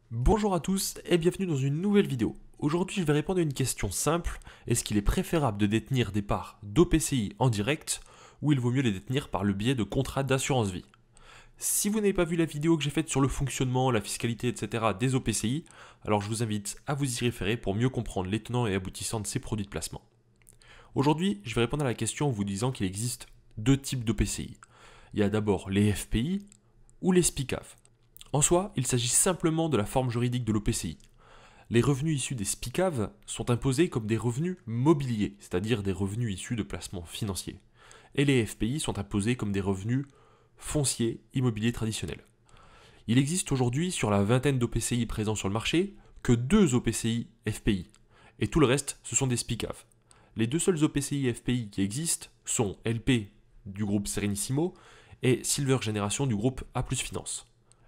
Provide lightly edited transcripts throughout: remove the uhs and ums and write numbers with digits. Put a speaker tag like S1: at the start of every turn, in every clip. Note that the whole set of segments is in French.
S1: Bonjour à tous et bienvenue dans une nouvelle vidéo. Aujourd'hui je vais répondre à une question simple. Est-ce qu'il est préférable de détenir des parts d'OPCI en direct ou il vaut mieux les détenir par le biais de contrats d'assurance vie? Si vous n'avez pas vu la vidéo que j'ai faite sur le fonctionnement, la fiscalité, etc. des OPCI, alors je vous invite à vous y référer pour mieux comprendre les tenants et aboutissants de ces produits de placement. Aujourd'hui, je vais répondre à la question en vous disant qu'il existe deux types d'OPCI. Il y a d'abord les FPI ou les SPICAV. En soi, il s'agit simplement de la forme juridique de l'OPCI. Les revenus issus des SPICAV sont imposés comme des revenus mobiliers, c'est-à-dire des revenus issus de placements financiers. Et les FPI sont imposés comme des revenus fonciers immobiliers traditionnels. Il existe aujourd'hui sur la vingtaine d'OPCI présents sur le marché que deux OPCI FPI, et tout le reste ce sont des SPICAV. Les deux seuls OPCI FPI qui existent sont LP du groupe Serenissimo et Silver Génération du groupe A+ Finance.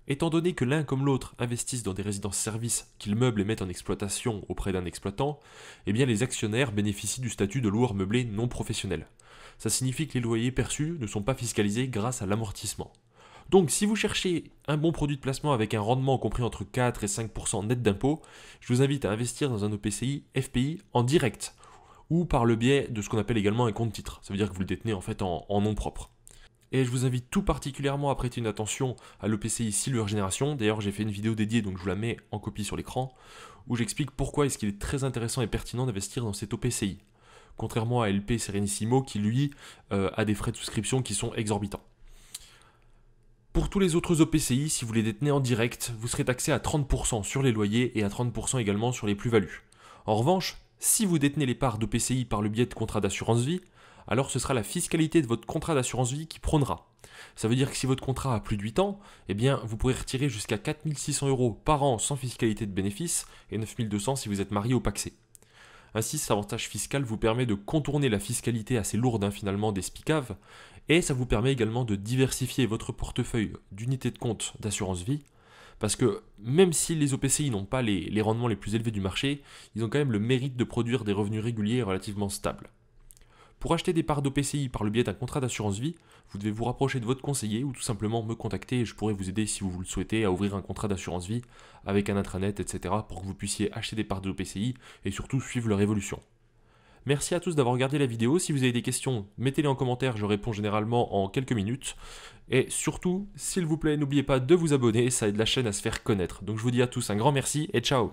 S1: Étant donné que l'un comme l'autre investissent dans des résidences-services qu'ils meublent et mettent en exploitation auprès d'un exploitant, eh bien les actionnaires bénéficient du statut de loueur meublé non professionnel. Ça signifie que les loyers perçus ne sont pas fiscalisés grâce à l'amortissement. Donc si vous cherchez un bon produit de placement avec un rendement compris entre 4 et 5% net d'impôt, je vous invite à investir dans un OPCI FPI en direct ou par le biais de ce qu'on appelle également un compte titre. Ça veut dire que vous le détenez en fait en nom propre. Et je vous invite tout particulièrement à prêter une attention à l'OPCI Silver Génération. D'ailleurs, j'ai fait une vidéo dédiée, donc je vous la mets en copie sur l'écran, où j'explique pourquoi est-ce qu'il est très intéressant et pertinent d'investir dans cet OPCI. Contrairement à LP Serenissimo, qui lui a des frais de souscription qui sont exorbitants. Pour tous les autres OPCI, si vous les détenez en direct, vous serez taxé à 30% sur les loyers et à 30% également sur les plus-values. En revanche, si vous détenez les parts d'OPCI par le biais de contrats d'assurance vie, alors ce sera la fiscalité de votre contrat d'assurance vie qui prônera. Ça veut dire que si votre contrat a plus de 8 ans, eh bien vous pourrez retirer jusqu'à 4 600 € par an sans fiscalité de bénéfice et 9 200 si vous êtes marié ou pacsé. Ainsi, cet avantage fiscal vous permet de contourner la fiscalité assez lourde finalement des SPICAV et ça vous permet également de diversifier votre portefeuille d'unités de compte d'assurance vie parce que même si les OPCI n'ont pas les rendements les plus élevés du marché, ils ont quand même le mérite de produire des revenus réguliers et relativement stables. Pour acheter des parts d'OPCI par le biais d'un contrat d'assurance vie, vous devez vous rapprocher de votre conseiller ou tout simplement me contacter et je pourrai vous aider si vous le souhaitez à ouvrir un contrat d'assurance vie avec un intranet, etc. pour que vous puissiez acheter des parts d'OPCI et surtout suivre leur évolution. Merci à tous d'avoir regardé la vidéo. Si vous avez des questions, mettez-les en commentaire, je réponds généralement en quelques minutes. Et surtout, s'il vous plaît, n'oubliez pas de vous abonner, ça aide la chaîne à se faire connaître. Donc je vous dis à tous un grand merci et ciao!